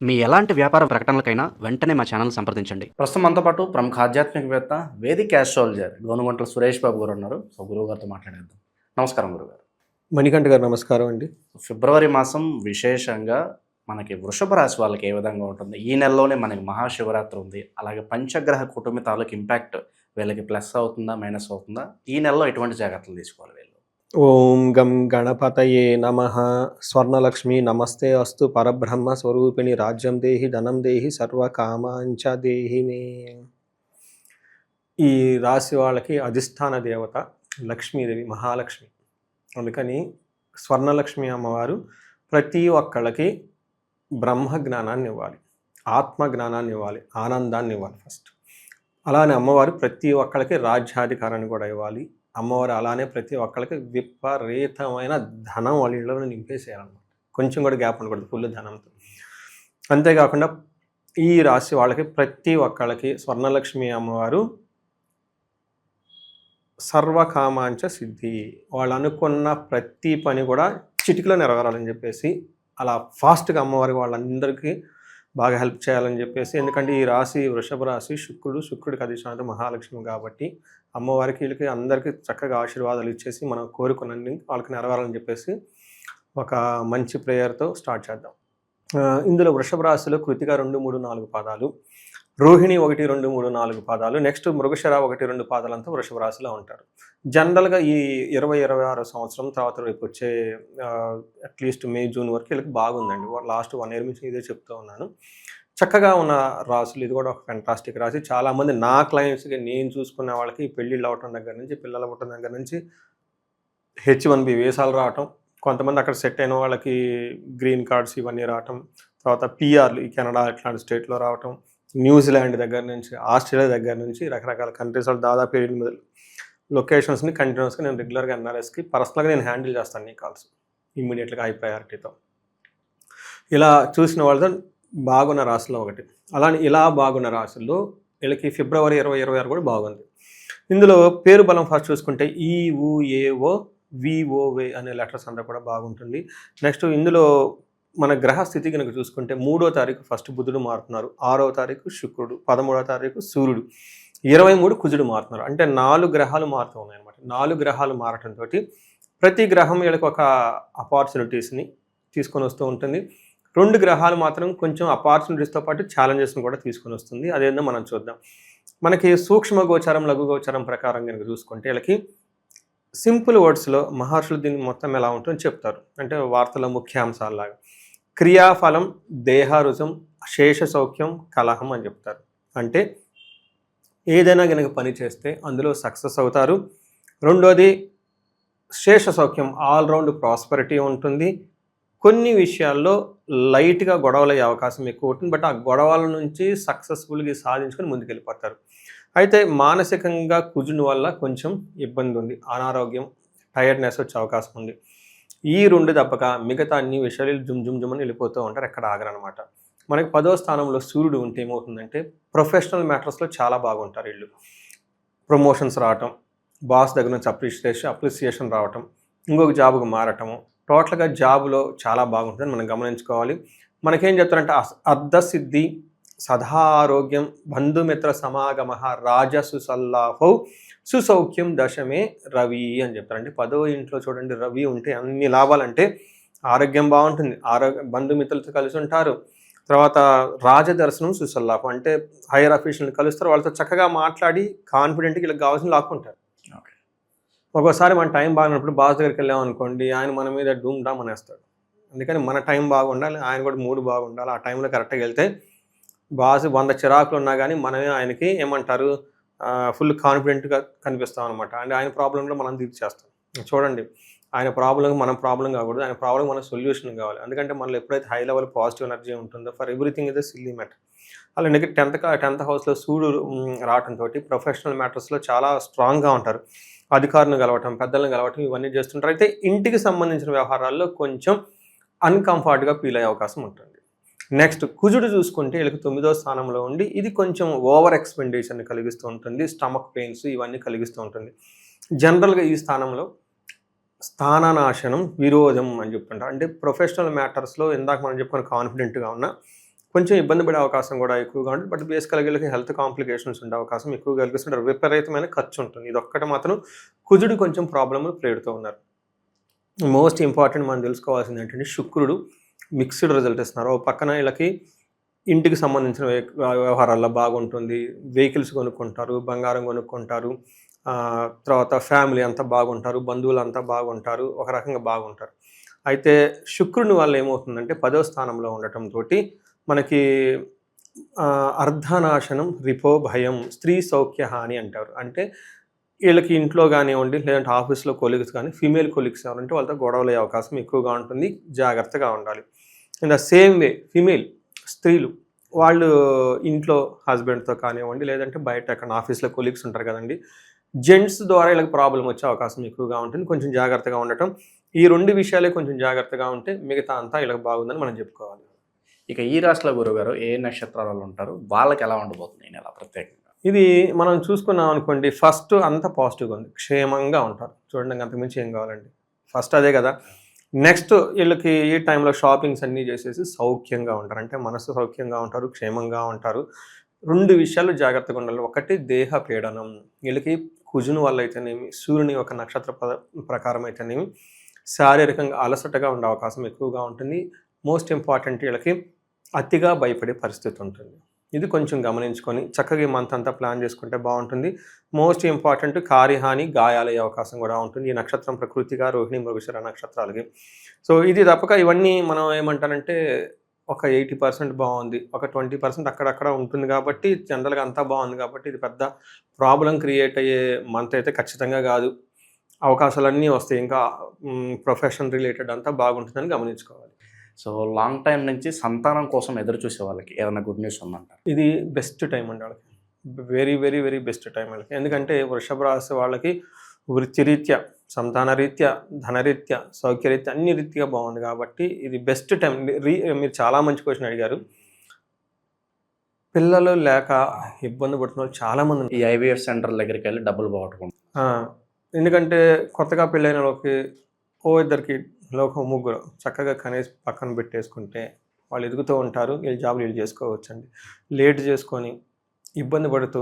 మీ ఎలాంటి వ్యాపార ప్రకటనలకైనా వెంటనే మా ఛానల్ సంప్రదించండి. ప్రస్తుతం మనతో పాటు ప్రముఖ ఆధ్యాత్మికవేత్త వేదిక్ ఆస్ట్రాలజర్ గోనుగుంట్ల సురేష్ బాబు గారు ఉన్నారు. సో గురువు గారితో మాట్లాడేద్దాం. నమస్కారం గురుగారు. మణికంఠ గారు నమస్కారం అండి. ఫిబ్రవరి మాసం విశేషంగా మనకి వృషభ రాశి వాళ్ళకి ఏ విధంగా ఉంటుంది? ఈ నెలలోనే మనకి మహాశివరాత్రి ఉంది. అలాగే పంచగ్రహ కుటుంబ తాలూకు ఇంపాక్ట్ వీళ్ళకి ప్లస్ అవుతుందా, మైనస్ అవుతుందా? ఈ నెలలో ఎటువంటి జాగ్రత్తలు తీసుకోవాలి వీళ్ళు? ఓం గం గణపతయే నమః. స్వర్ణలక్ష్మి నమస్తే అస్తు. పరబ్రహ్మ స్వరూపిణి రాజ్యం దేహి ధనం దేహి సర్వకామాంచ దేహి మే. ఈ రాశి వాళ్ళకి అధిష్టాన దేవత లక్ష్మీదేవి, మహాలక్ష్మి. అందుకని స్వర్ణలక్ష్మి అమ్మవారు ప్రతి ఒక్కళ్ళకి బ్రహ్మ జ్ఞానాన్ని ఇవ్వాలి, ఆత్మ జ్ఞానాన్ని ఇవ్వాలి, ఆనందాన్ని ఇవ్వాలి ఫస్ట్. అలానే అమ్మవారు ప్రతి ఒక్కళ్ళకి రాజ్యాధికారాన్ని కూడా ఇవ్వాలి. అమ్మవారు అలానే ప్రతి ఒక్కళ్ళకి విపరీతమైన ధనం వాళ్ళ ఇళ్ళలో నింపేసేయాలన్నమాట. కొంచెం కూడా గ్యాప్ ఉండకూడదు, ఫుల్ ధనంతో. అంతేకాకుండా ఈ రాశి వాళ్ళకి ప్రతి ఒక్కళ్ళకి స్వర్ణలక్ష్మి అమ్మవారు సర్వకామాంచ సిద్ధి. వాళ్ళు అనుకున్న ప్రతి పని కూడా చిటికలో నెరవేరాలని చెప్పేసి అలా ఫాస్ట్గా అమ్మవారికి వాళ్ళందరికీ బాగా హెల్ప్ చేయాలని చెప్పేసి. ఎందుకంటే ఈ రాశి వృషభ రాశి శుక్రుడికి అధిష్టానం మహాలక్ష్మి కాబట్టి అమ్మవారికి వీళ్ళకి అందరికీ చక్కగా ఆశీర్వాదాలు ఇచ్చేసి మనం కోరుకున్నన్ని వాళ్ళకి నెరవేరాలని చెప్పేసి ఒక మంచి ప్రేయర్తో స్టార్ట్ చేద్దాం. ఇందులో వృషభ రాశిలో కృతిక 2, 3, 4 పాదాలు, రోహిణి 1, 2, 3, 4 పాదాలు, నెక్స్ట్ మృగశిర 1, 2 పాదాలంతా వృషభ రాశిలో ఉంటారు. జనరల్గా ఈ 2026 సంవత్సరం తర్వాత రేపు వచ్చే అట్లీస్ట్ మే, జూన్ వరకు వీళ్ళకి బాగుందండి. లాస్ట్ 1 year నుంచి ఇదే చెప్తూ ఉన్నాను. చక్కగా ఉన్న రాశులు, ఇది కూడా ఒక ఫెంటాస్టిక్ రాశి. చాలామంది నా క్లయింట్స్కి నేను చూసుకున్న వాళ్ళకి పెళ్ళిళ్ళు అవటం దగ్గర నుంచి, పిల్లలు అవ్వటం దగ్గర నుంచి, H1B వీసాలు రావటం, కొంతమంది అక్కడ సెట్ అయిన వాళ్ళకి గ్రీన్ కార్డ్స్ ఇవన్నీ రావటం, తర్వాత పిఆర్లు ఈ కెనడా ఇట్లాంటి స్టేట్లో రావటం, న్యూజిలాండ్ దగ్గర నుంచి, ఆస్ట్రేలియా దగ్గర నుంచి రకరకాల కంట్రీస్ వాళ్ళు దాదాపు 8 లొకేషన్స్ని కంటిన్యూస్గా నేను రెగ్యులర్గా ఎన్ఆర్ఎస్కి పర్సనల్గా నేను హ్యాండిల్ చేస్తాను ఈ కాల్స్ ఇమ్మీడియట్గా హై ప్రయారిటీతో. ఇలా చూసిన వాళ్ళతో బాగున్న రాశిలో ఒకటి. అలానే ఇలా బాగున్న రాశుల్లో వీళ్ళకి ఫిబ్రవరి 2026 కూడా బాగుంది. ఇందులో పేరు బలం ఫస్ట్ చూసుకుంటే EUAO VOV అనే లెటర్స్ అంతా కూడా బాగుంటుంది. నెక్స్ట్ ఇందులో మన గ్రహ స్థితి కనుక చూసుకుంటే 3వ తారీఖు ఫస్ట్ బుధుడు మారుతున్నారు, 6వ తారీఖు శుక్రుడు, 13వ తారీఖు సూర్యుడు, 23 కుజుడు మారుతున్నారు. అంటే 4 గ్రహాలు మారుతూ ఉన్నాయి అనమాట. 4 గ్రహాలు మారటంతో ప్రతి గ్రహం వీళ్ళకి ఒక ఆపర్చునిటీస్ని తీసుకొని వస్తూ ఉంటుంది. 2 గ్రహాలు మాత్రం కొంచెం ఆపర్చునిటీస్తో పాటు ఛాలెంజెస్ని కూడా తీసుకొని వస్తుంది. అదేందో మనం చూద్దాం. మనకి సూక్ష్మ గోచారం, లఘు గోచారం ప్రకారం కనుక చూసుకుంటే వీళ్ళకి సింపుల్ వర్డ్స్లో మహర్షులు దీన్ని మొత్తం ఎలా ఉంటుందో చెప్తారు. అంటే వార్తల ముఖ్యాంశాలలాగా క్రియాఫలం, దేహరుజం, శేష సౌఖ్యం, కలహం అని చెప్తారు. అంటే ఏదైనా కనుక పని చేస్తే అందులో సక్సెస్ అవుతారు. రెండోది శేష సౌఖ్యం, ఆల్రౌండ్ ప్రాస్పరిటీ ఉంటుంది. కొన్ని విషయాల్లో లైట్గా గొడవలు అయ్యే అవకాశం ఎక్కువ ఉంటుంది, బట్ ఆ గొడవల నుంచి సక్సెస్ఫుల్గా సాధించుకొని ముందుకెళ్ళిపోతారు. అయితే మానసికంగా కుజుని వల్ల కొంచెం ఇబ్బంది ఉంది, అనారోగ్యం, టైర్డ్నెస్ వచ్చే అవకాశం ఉంది. ఈ 2 తప్పక మిగతా అన్ని విషయాలు జుమ్ అని వెళ్ళిపోతూ ఉంటారు, ఎక్కడ ఆగరనమాట. మనకి 10వ స్థానంలో సూర్యుడు ఉంటే ఏమవుతుందంటే ప్రొఫెషనల్ మ్యాటర్స్లో చాలా బాగుంటారు వీళ్ళు. ప్రమోషన్స్ రావటం, బాస్ దగ్గర నుంచి అప్రిసియేషన్ రావటం, ఇంకొక జాబ్కి మారటము, టోటల్గా జాబ్లో చాలా బాగుంటుందని మనం గమనించుకోవాలి. మనకేం చెప్తారంటే అర్ధసిద్ధి, సదా ఆరోగ్యం, బంధుమిత్ర సమాగమ, రాజసు సల్లాహౌ, సుసౌఖ్యం, దశమే రవి అని చెప్తారండి. 10వ ఇంట్లో చూడండి రవి ఉంటే అన్ని లాభాలంటే ఆరోగ్యం బాగుంటుంది, బంధుమిత్రులతో కలిసి ఉంటారు, తర్వాత రాజదర్శనం, సుసల్లాహం అంటే హైయర్ అఫీషియల్ని కలుస్తారు, వాళ్ళతో చక్కగా మాట్లాడి కాన్ఫిడెంట్గా వీళ్ళకి కావాల్సిన లాక్కుంటారు. ఒక్కోసారి మన టైం బాగున్నప్పుడు బాస్ దగ్గరికి వెళ్ళామనుకోండి, ఆయన మన మీద డూమ్ డామ్ అనేస్తాడు. అందుకని మన టైం బాగుండాలి, ఆయన కూడా మూడు బాగుండాలి. ఆ టైంలో కరెక్ట్గా వెళ్తే బాస్ 100 చిరాకులు ఉన్నా కానీ మనమే ఆయనకి ఏమంటారు ఫుల్ కాన్ఫిడెంట్గా కనిపిస్తాం అనమాట. అంటే ఆయన ప్రాబ్లంలో మనం తీర్చేస్తాం. చూడండి, ఆయన ప్రాబ్లం మన ప్రాబ్లం కాకూడదు, ఆయన ప్రాబ్లం మన సొల్యూషన్ కావాలి. ఎందుకంటే మనలో ఎప్పుడైతే హై లెవెల్ పాజిటివ్ ఎనర్జీ ఉంటుందో for everything is a silly matter. అలాగే 10th హౌస్లో సూర్యుడు రావడంతో ప్రొఫెషనల్ మ్యాటర్స్లో చాలా స్ట్రాంగ్గా ఉంటారు. అధికారులను కలవటం, పెద్దలను కలవటం ఇవన్నీ చేస్తుంటారు. అయితే ఇంటికి సంబంధించిన వ్యవహారాల్లో కొంచెం అన్కంఫర్ట్గా ఫీల్ అయ్యే అవకాశం ఉంటుంది. నెక్స్ట్ కుజుడు చూసుకుంటే వీళ్ళకి 9వ స్థానంలో ఉండి ఇది కొంచెం ఓవర్ ఎక్స్పెండిచర్ని కలిగిస్తూ ఉంటుంది, స్టమక్ పెయిన్స్ ఇవన్నీ కలిగిస్తూ ఉంటుంది. జనరల్గా ఈ స్థానంలో స్థాననాశనం, విరోధం అని చెప్తుంటారు. అంటే ప్రొఫెషనల్ మ్యాటర్స్లో ఇందాక మనం చెప్పుకున్న కాన్ఫిడెంట్గా ఉన్న కొంచెం ఇబ్బంది పడే అవకాశం కూడా ఎక్కువగా ఉంటుంది. బట్ బేసికల్గా వీళ్ళకి హెల్త్ కాంప్లికేషన్స్ ఉండే అవకాశం ఎక్కువగా కల్పిస్తుంటారు. విపరీతమైన ఖర్చు ఉంటుంది. ఇది ఒక్కటి మాత్రం కుజుడు కొంచెం ప్రాబ్లమ్ పెడుతూ ఉన్నారు. మోస్ట్ ఇంపార్టెంట్ మనం తెలుసుకోవాల్సింది ఏంటంటే శుక్రుడు మిక్స్డ్ రిజల్ట్ ఇస్తున్నారు. ఓ పక్కన వీళ్ళకి ఇంటికి సంబంధించిన వ్యవహారాల్లో బాగుంటుంది, వెహికల్స్ కొనుక్కుంటారు, బంగారం కొనుక్కుంటారు, తర్వాత ఫ్యామిలీ అంతా బాగుంటారు, బంధువులు అంతా బాగుంటారు, ఒక రకంగా బాగుంటారు. అయితే శుక్రుని వల్ల ఏమవుతుందంటే 10వ స్థానంలో ఉండటంతో మనకి అర్ధనాశనం, రిపో, భయం, స్త్రీ సౌఖ్య హాని అంటారు. అంటే వీళ్ళకి ఇంట్లో కానివ్వండి, లేదంటే ఆఫీస్లో కొలీగ్స్ కానీ, ఫీమేల్ కొలీగ్స్ ఎవరంటే వాళ్ళతో గొడవలు అయ్యే అవకాశం ఎక్కువగా ఉంటుంది. జాగ్రత్తగా ఉండాలి. In the same way female స్త్రీలు వాళ్ళు ఇంట్లో హస్బెండ్తో కానివ్వండి, లేదంటే బయట ఎక్కడ ఆఫీస్లో కొలీగ్స్ ఉంటారు కదండి, జెంట్స్ ద్వారా వీళ్ళకి ప్రాబ్లం వచ్చే అవకాశం ఎక్కువగా ఉంటుంది. కొంచెం జాగ్రత్తగా ఉండటం, ఈ 2 విషయాలే కొంచెం జాగ్రత్తగా ఉంటే మిగతా అంతా వీళ్ళకి బాగుందని మనం చెప్పుకోవాలి. ఇక ఈ రాశిలో గురుగారు ఏ నక్షత్రాలు ఉంటారు, వాళ్ళకి ఎలా ఉండబోతుంది ఈ నెల ప్రత్యేకంగా? ఇది మనం చూసుకున్నాం అనుకోండి, ఫస్ట్ అంతా పాజిటివ్గా ఉంది, క్షేమంగా ఉంటారు. చూడండి, అంతకుమించి ఏం కావాలండి, ఫస్ట్ అదే కదా. నెక్స్ట్ వీళ్ళకి ఈ టైంలో షాపింగ్స్ అన్నీ చేసేసి సౌఖ్యంగా ఉంటారు. అంటే మనసు సౌఖ్యంగా ఉంటారు, క్షేమంగా ఉంటారు. 2 విషయాలు జాగ్రత్తగా ఉండాలి. ఒకటి దేహ పీడనం, వీళ్ళకి కుజుని వల్ల అయితేనేమి, సూర్యుని ఒక నక్షత్ర ప్రకారం అయితేనేమి శారీరకంగా అలసటగా ఉండే అవకాశం ఎక్కువగా ఉంటుంది. మోస్ట్ ఇంపార్టెంట్, వీళ్ళకి అతిగా భయపడే పరిస్థితి ఉంటుంది. ఇది కొంచెం గమనించుకొని చక్కగా ఈ మంత్ అంతా ప్లాన్ చేసుకుంటే బాగుంటుంది. మోస్ట్ ఇంపార్టెంట్, కార్యహాని, గాయాలయ్యే అవకాశం కూడా ఉంటుంది ఈ నక్షత్రం ప్రకృతిగా రోహిణి మృగశిర నక్షత్రాలకి. సో ఇది తప్పక ఇవన్నీ మనం ఏమంటారంటే ఒక 80% బాగుంది, ఒక 20% అక్కడక్కడ ఉంటుంది. కాబట్టి జనరల్గా అంతా బాగుంది కాబట్టి ఇది పెద్ద ప్రాబ్లం క్రియేట్ అయ్యే మంత్ అయితే ఖచ్చితంగా కాదు. అవకాశాలన్నీ వస్తాయి. ఇంకా ప్రొఫెషన్ రిలేటెడ్ అంతా బాగుంటుందని గమనించుకోవాలి. సో లాంగ్ టైం నుంచి సంతానం కోసం ఎదురు చూసే వాళ్ళకి ఏదైనా గుడ్ న్యూస్ ఉందంటారు? ఇది బెస్ట్ టైం అండి వాళ్ళకి, very very very best time వాళ్ళకి. ఎందుకంటే వృషభ రాశి వాళ్ళకి వృత్తిరీత్యా, సంతాన రీత్యా, ధనరీత్యా, సౌఖ్యరీత్యా అన్ని రీత్యా బాగుంది కాబట్టి ఇది బెస్ట్ టైం. మీరు చాలా మంచి క్వశ్చన్ అడిగారు. పిల్లలు లేక ఇబ్బంది పడుతున్న వాళ్ళు చాలామంది ఉన్నారు. ఈ IVF సెంటర్ దగ్గరికి వెళ్ళి డబ్బులు పోగొట్టుకుంటారు. ఎందుకంటే కొత్తగా పెళ్ళైన వాళ్ళకి ఇద్దరికి ఒక ముగ్గురు చక్కగా కనీసం పక్కన పెట్టేసుకుంటే వాళ్ళు ఎదుగుతూ ఉంటారు. వీళ్ళు జాబులు వీళ్ళు చేసుకోవచ్చండి. లేట్ చేసుకొని ఇబ్బంది పడుతూ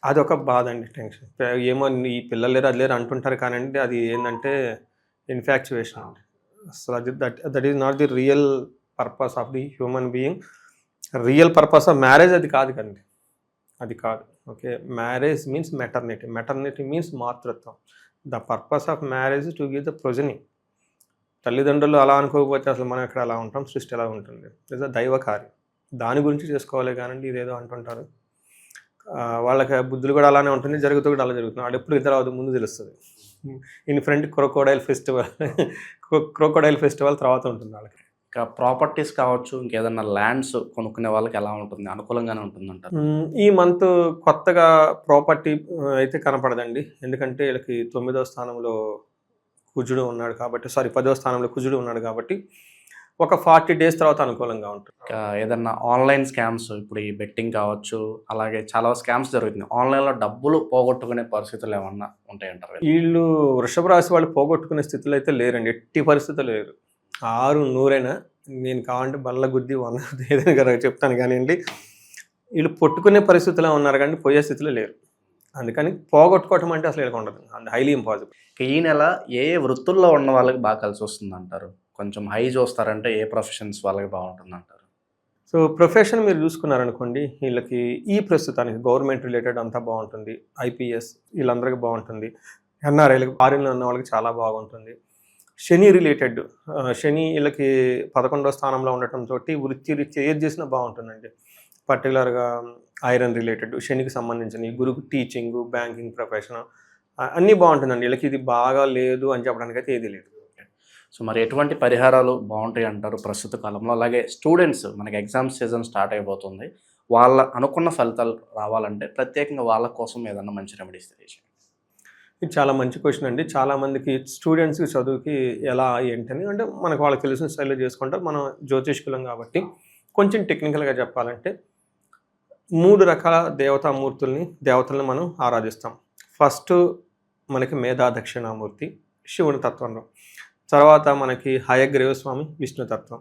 అదొక బాధ అండి, టెన్షన్. ఏమో ఈ పిల్లలు లేరు అది లేరు అంటుంటారు కానండి, అది ఏంటంటే ఇన్ఫాక్చువేషన్ అండి. అసలు అది that is not the real purpose of the human being. Real purpose of marriage అది కాదు కండి, అది కాదు. Okay, marriage means maternity, maternity means మాతృత్వం. The purpose of marriage to give the progeny. తల్లిదండ్రులు అలా అనుకోకపోతే అసలు మనం ఎక్కడ అలా ఉంటాం, సృష్టి ఎలా ఉంటుంది? ఇట్స్ అ దైవ కార్యం, దాని గురించి చేసుకోవాలి కానండి ఇదేదో అంటుంటారు. వాళ్ళకి బుద్ధులు కూడా అలానే ఉంటుంది, జరుగుతూ కూడా అలా జరుగుతుంది. వాళ్ళు ఎప్పుడు ఇద్దరు అవుతుంది ముందు తెలుస్తుంది. ఇన్ ఫ్రంట్ క్రోకోడైల్ ఫెస్టివల్ తర్వాత ఉంటుంది వాళ్ళకి. ఇంకా ప్రాపర్టీస్ కావచ్చు, ఇంకేదన్నా ల్యాండ్స్ కొనుక్కునే వాళ్ళకి ఎలా ఉంటుంది, అనుకూలంగానే ఉంటుంది అంటారు? ఈ మంత్ కొత్తగా ప్రాపర్టీ అయితే కనపడదండి. ఎందుకంటే వీళ్ళకి 9వ స్థానంలో కుజుడు ఉన్నాడు కాబట్టి, 10వ స్థానంలో కుజుడు ఉన్నాడు కాబట్టి ఒక 40 days తర్వాత అనుకూలంగా ఉంటుంది. ఇంకా ఏదన్నా ఆన్లైన్ స్కామ్స్, ఇప్పుడు ఈ బెట్టింగ్ కావచ్చు, అలాగే చాలా స్కామ్స్ జరుగుతున్నాయి. ఆన్లైన్లో డబ్బులు పోగొట్టుకునే పరిస్థితులు ఏమన్నా ఉంటాయంటారు? వీళ్ళు వృషభ రాశి వాళ్ళు పోగొట్టుకునే స్థితిలో అయితే లేరండి, ఎట్టి పరిస్థితులు లేరు. 600 నేను కావాలంటే బల్ల గుద్ది 100 ఏదైనా కదా చెప్తాను కానివ్వండి. వీళ్ళు పొట్టుకునే పరిస్థితిలో ఉన్నారు కానీ పోయే స్థితిలో లేరు. అందుకని పోగొట్టుకోవటం అంటే అసలు వీళ్ళకి ఉండదు, అండ్ హైలీ ఇంపాసిబుల్. ఈ నెల ఏ వృత్తుల్లో ఉన్న వాళ్ళకి బాగా కలిసి వస్తుంది అంటారు? కొంచెం హై చూస్తారంటే ఏ ప్రొఫెషన్స్ వాళ్ళకి బాగుంటుంది అంటారు? సో ప్రొఫెషన్ మీరు చూసుకున్నారనుకోండి, వీళ్ళకి ఈ ప్రస్తుతానికి గవర్నమెంట్ రిలేటెడ్ అంతా బాగుంటుంది. IPS వీళ్ళందరికీ బాగుంటుంది. NRIలకు ఫారిన్లో ఉన్న వాళ్ళకి చాలా బాగుంటుంది. శని రిలేటెడ్, శని వీళ్ళకి 11వ స్థానంలో ఉండటంతో వృత్తి రీత్యా ఏది చేసినా బాగుంటుందండి. పర్టికులర్గా ఐరన్ రిలేటెడ్, శనికి సంబంధించిన గురు టీచింగ్, బ్యాంకింగ్ ప్రొఫెషన్ అన్నీ బాగుంటుందండి. వీళ్ళకి ఇది బాగా లేదు అని చెప్పడానికి అయితే ఏది లేదు. సో మరి ఎటువంటి పరిహారాలు బాగుంటాయి అంటారు ప్రస్తుత కాలంలో? అలాగే స్టూడెంట్స్, మనకి ఎగ్జామ్స్ సీజన్ స్టార్ట్ అయిపోతుంది, వాళ్ళ అనుకున్న ఫలితాలు రావాలంటే ప్రత్యేకంగా వాళ్ళ కోసం ఏదన్నా మంచి రెమెడీస్ తెలియజేయండి. ఇది చాలా మంచి క్వశ్చన్ అండి. చాలామందికి స్టూడెంట్స్కి చదువుకి ఎలా ఏంటని అంటే మనకు వాళ్ళకి తెలిసిన స్టైల్లో చేసుకుంటారు. మనం జ్యోతిష్కులం కాబట్టి కొంచెం టెక్నికల్గా చెప్పాలంటే 3 రకాల దేవతలను మనం ఆరాధిస్తాం. ఫస్ట్ మనకి మేధా దక్షిణామూర్తి, శివుని తత్వంలో. తర్వాత మనకి హయగ్రీవ స్వామి, విష్ణు తత్వం.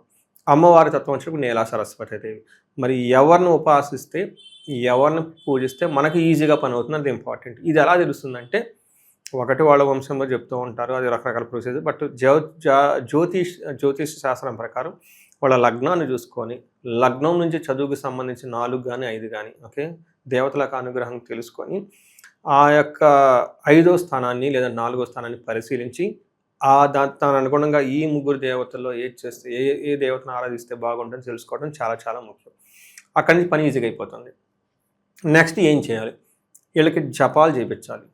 అమ్మవారి తత్వం వచ్చినప్పుడు నేలా సరస్వతి దేవి. మరి ఎవరిని ఉపాసిస్తే, ఎవరిని పూజిస్తే మనకి ఈజీగా పని అవుతుంది, అది ఇంపార్టెంట్. ఇది ఎలా తెలుస్తుందంటే, ఒకటి వాళ్ళ వంశంలో చెప్తూ ఉంటారు, అది రకరకాల ప్రొసీజర్. బట్ జ్యోతిష్ శాస్త్రం ప్రకారం వాళ్ళ లగ్నాన్ని చూసుకొని, లగ్నం నుంచి చదువుకు సంబంధించి 4 కానీ 5 కానీ ఓకే దేవతలకు అనుగ్రహం తెలుసుకొని, ఆ యొక్క 5వ స్థానాన్ని లేదా 4వ స్థానాన్ని పరిశీలించి, దాని అనుగుణంగా ఈ ముగ్గురు దేవతల్లో ఏది చేస్తే ఏ దేవతను ఆరాధిస్తే బాగుంటుందని తెలుసుకోవడం చాలా చాలా ముఖ్యం. అక్కడి నుంచి పని ఈజీగా అయిపోతుంది. నెక్స్ట్ ఏం చేయాలి? వీళ్ళకి జపాలు చేయించాలి,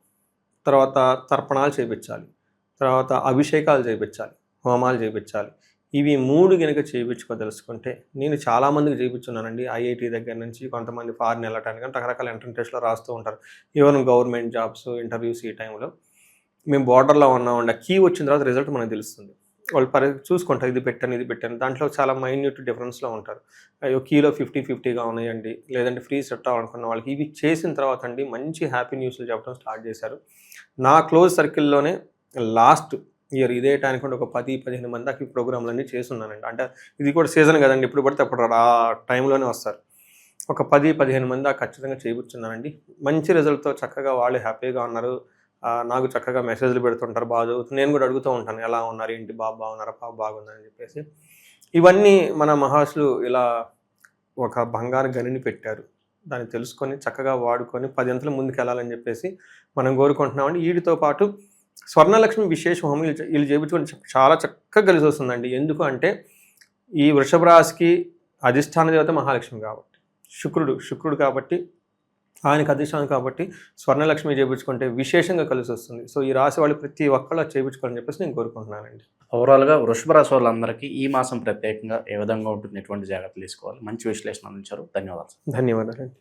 తర్వాత తర్పణాలు చేయించాలి, తర్వాత అభిషేకాలు చేయించాలి, హోమాలు చేయించాలి. ఇవి 3 కనుక చేయించుకోదలుచుకుంటే, నేను చాలామందికి చేయించున్నానండి. ఐఐటి దగ్గర నుంచి కొంతమంది ఫారిన్ వెళ్ళటానికి రకరకాల ఎంట్రన్స్ టెస్ట్లో రాస్తూ ఉంటారు. ఈవెన్ గవర్నమెంట్ జాబ్స్ ఇంటర్వ్యూస్ ఈ టైంలో మేము బార్డర్లో ఉన్నామండి. ఆ కీ వచ్చిన తర్వాత రిజల్ట్ మనకు తెలుస్తుంది. వాళ్ళు చూసుకుంటారు, ఇది పెట్టాను. దాంట్లో చాలా మైన్యూట్ డిఫరెన్స్లో ఉంటారు. అయ్యో కీలో 50-50గా ఉన్నాయండి, లేదంటే ఫ్రీ సెట్ అవ్వాలనుకున్న వాళ్ళకి ఇవి చేసిన తర్వాత అండి మంచి హ్యాపీ న్యూస్లు చెప్పడం స్టార్ట్ చేశారు. నా క్లోజ్ సర్కిల్లోనే లాస్ట్ ఇయర్ ఇదే టైంకి ఒక 10-15 మంది దాకా ఈ ప్రోగ్రాంలన్నీ చేస్తున్నానండి. అంటే ఇది కూడా సీజన్ కదండి, ఇప్పుడు పడితే అప్పుడు ఆ టైంలోనే వస్తారు. ఒక 10-15 మంది దాకా ఖచ్చితంగా చేయించున్నానండి. మంచి రిజల్ట్తో చక్కగా వాళ్ళు హ్యాపీగా ఉన్నారు. నాకు చక్కగా మెసేజ్లు పెడుతుంటారు, బాగా చదువుతుంది. నేను కూడా అడుగుతూ ఉంటాను, ఎలా ఉన్నారు, ఏంటి, బాబు బాగున్నారా, పాప బాగుందని చెప్పేసి. ఇవన్నీ మన మహర్షులు ఇలా ఒక బంగారు గనిని పెట్టారు. దాన్ని తెలుసుకొని చక్కగా వాడుకొని 10 అంతలు ముందుకు వెళ్ళాలని చెప్పేసి మనం కోరుకుంటున్నామండి. వీటితో పాటు స్వర్ణలక్ష్మి విశేష హోమం వీళ్ళు చేయించుకొని చాలా చక్కగా కలిసి వస్తుందండి. ఎందుకు అంటే ఈ వృషభ రాశికి అధిష్టాన దేవత మహాలక్ష్మి కాబట్టి, శుక్రుడు కాబట్టి, ఆయనకు అధిష్టానం కాబట్టి స్వర్ణలక్ష్మి చేయించుకుంటే విశేషంగా కలిసి వస్తుంది. సో ఈ రాశి వాళ్ళు ప్రతి ఒక్కళ్ళు చేయించుకోవాలని చెప్పేసి నేను కోరుకుంటున్నానండి. ఓవరాల్గా వృషభ రాశి వాళ్ళందరికీ ఈ మాసం ప్రత్యేకంగా ఏ విధంగా ఉంటుంది, ఎటువంటి జాగ్రత్తలు తీసుకోవాలి, మంచి విశ్లేషణ అందించారు. ధన్యవాదాలు. ధన్యవాదాలండి.